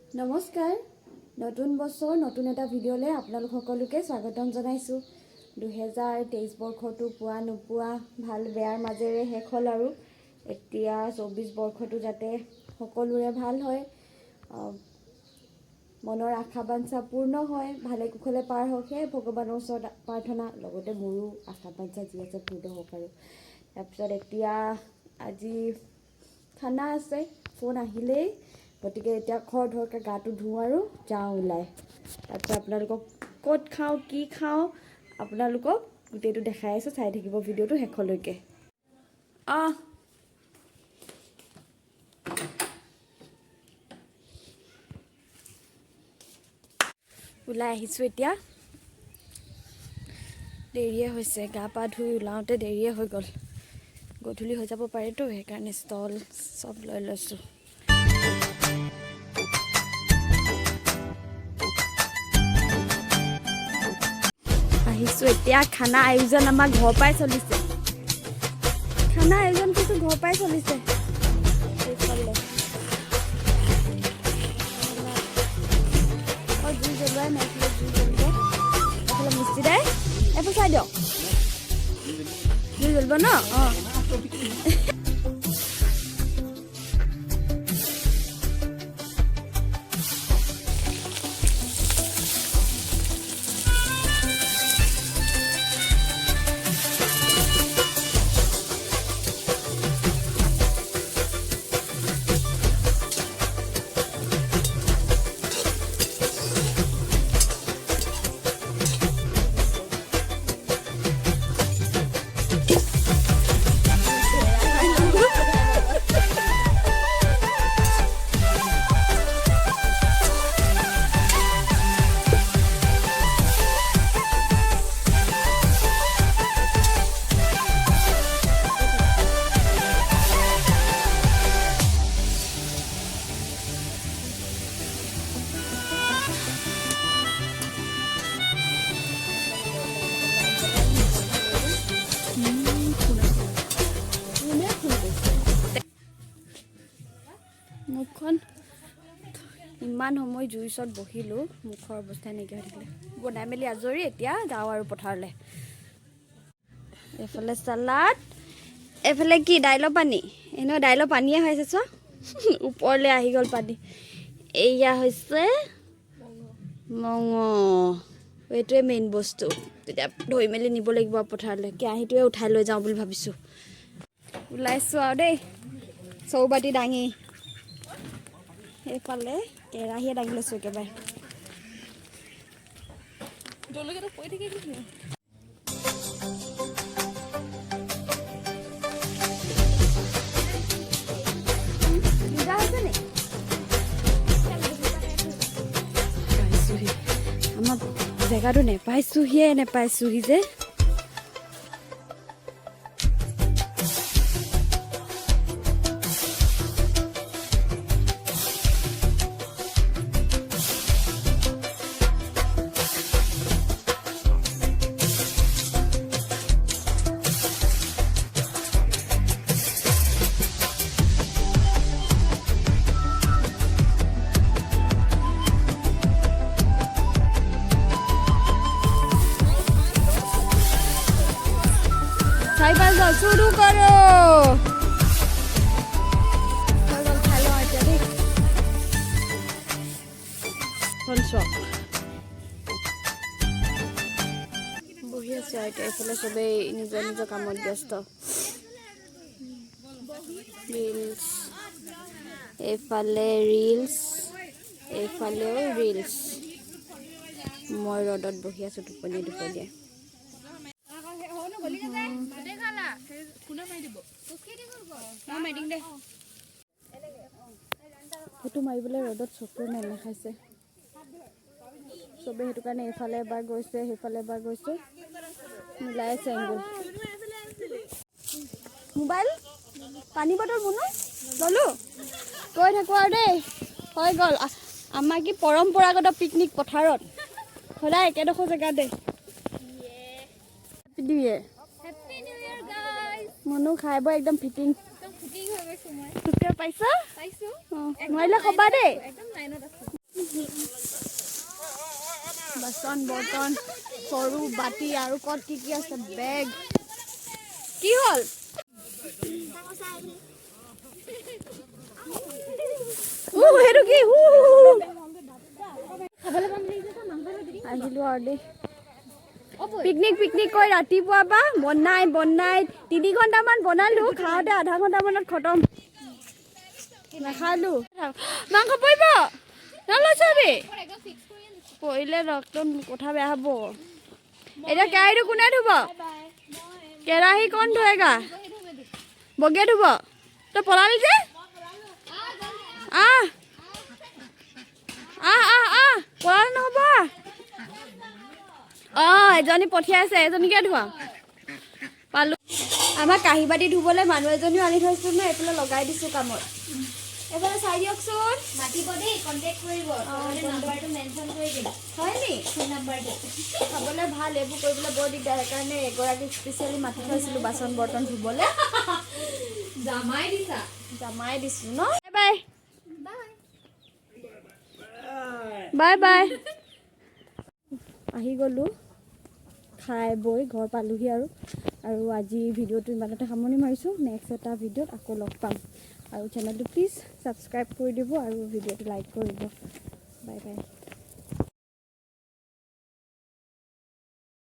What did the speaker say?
নমস্কাৰ নতুন বছৰ নতুন এটা ভিডিঅ'লৈ আপোনালোক সকলোকে স্বাগতম জনাইছোঁ 2023 বৰ্ষটো পোৱা নোপোৱা ভাল বেয়াৰ মাজেৰে শেষ হ'ল আৰু এতিয়া 24 বৰ্ষটো যাতে সকলোৰে ভাল হয় মনৰ আশা বাঞ্ছা পূৰ্ণ হয় ভালে কুশলে পাৰ হওক হে ভগৱানৰ ওচৰত প্ৰাৰ্থনা লগতে মোৰো আশা বাঞ্ছা যি আছে পূৰ্ণ হওক আৰু তাৰপিছত এতিয়া আজি খানা আছে ফোন আহিলেই গতিকে এতিয়া খৰধৰকৈ গাটো ধুওঁ আৰু যাওঁ ওলাই তাৰপিছত আপোনালোকক ক'ত খাওঁ কি খাওঁ আপোনালোকক গোটেইটো দেখাই আছোঁ চাই থাকিব ভিডিঅ'টো শেষলৈকে ওলাই আহিছোঁ এতিয়া দেৰিয়ে হৈছে গা পা ধুই ওলাওঁতে দেৰিয়ে হৈ গ'ল গধূলি হৈ যাব পাৰেতো সেইকাৰণে ষ্টল চব লৈ লৈছোঁ আহিছোঁ এতিয়া খানা আয়োজন আমাৰ ঘৰ পৰাই চলিছে খানা আয়োজন কিছু ঘৰ পৰাই চলিছে জুই জ্বলোৱাই নাই জুই জ্বলিব এইফালে মিস্ত্ৰী দাই এইফালে চাই দিয়ক জুই জ্বলিব ন অঁ মুখখন ইমান সময় জুইৰ ওচৰত বহিলোঁ মুখৰ অৱস্থা নাইকিয়া হৈ থাকিলে বনাই মেলি আজৰি এতিয়া যাওঁ আৰু পথাৰলৈ এইফালে চালাড এইফালে কি দাইলৰ পানী এনেও দাইলৰ পানীয়ে হৈ আছে চোৱা ওপৰলৈ আহি গ'ল পানী এয়া হৈছে মঙহ এইটোৱে মেইন বস্তু তেতিয়া ধৰি মেলি নিব লাগিব পথাৰলৈ কেৰাহীটোৱে উঠাই লৈ যাওঁ বুলি ভাবিছোঁ ওলাইছোঁ আৰু দেই চৌবাতি দাঙি এইফালে কেৰাহীয়ে দাঙি লৈছোঁ একেবাৰে জলকীয়াটো পৰি থাকে কি আমাৰ জেগাটো নেপাইছোহি যে साइकिल जाओ शुरू करो खालो आजा देख बहि आছো এতিয়া এফালে সবে নিজৰ নিজৰ কামত ব্যস্ত ৰিলছ এফালে ৰিলছ এফালেও ৰিলছ মই ৰডত বহি আছো টোপনি ফটো মাৰিবলৈ ৰ'দত চকুৰ নেখাইছে চবে সেইটো কাৰণে এইফালে এবাৰ গৈছে সেইফালে এবাৰ গৈছে মিলাই আছে এংগুল মোবাইল পানী বটল বনো ললো কৈ থাকো আৰু দেই হৈ গ'ল আমাৰ কি পৰম্পৰাগত পিকনিক পথাৰত সদায় একেডোখৰ জেগাতে দিয়ে মনো খাই বৈ একদম ফিটিং হৈ গৈছে মই পাইছা নোৱাৰিলে কবা দেই একদম লাইনত আছে বাচন বৰ্তন সৰু বাতি আৰু ক'ত কি আছে বেগ কি হ'ল সেইটো কি আহিলো আৰু দেই পিকনিক কৰি ৰাতিপুৱা পৰা বনাই 3 ঘণ্টামান বনালো খাওঁতে আধা ঘণ্টামানত খতম নাখালো মাংস পৰিব নলচাবি পৰিলে ৰক্তন কথা বেয়া হ'ব এতিয়া কেৰাহীটো কোনে ধুব কেৰাহী কোন ধুৱেগা বগে ধুব তই পলালি যে পলালে নহ'ব এজনী পঠিয়াইছে এজনীকে ধোৱা পালো আমাৰ কাঁহী বাতি ধুবলৈ মানুহ এজনীও আনি থৈছোঁ ন এইফালে লগাই দিছোঁ কামত এইফালে চাই দিয়কচোন মাতিব দেই কণ্টেক্ট কৰিব নাম্বাৰটো মেনশ্যন কৰি দিম হয় নি ফোন নাম্বাৰটো খাবলৈ ভাল এইবোৰ কৰিবলৈ বৰ দিগদাৰ সেইকাৰণে এগৰাকী স্পেচিয়েলি মাতি থৈছিলোঁ বাচন বৰ্তন ধুবলৈ জামাই দিছোঁ ন বাই বাই বাই আহি গ'লোঁ খাই বৈ ঘৰ পালোহি আৰু আজি ভিডিঅ'টো ইমানতে সামৰণি মাৰিছোঁ নেক্সট এটা ভিডিঅ'ত আকৌ লগ পাম আৰু চেনেলটো প্লিজ ছাবস্ক্ৰাইব কৰি দিব আৰু ভিডিঅ'টো লাইক কৰিব বাই বাই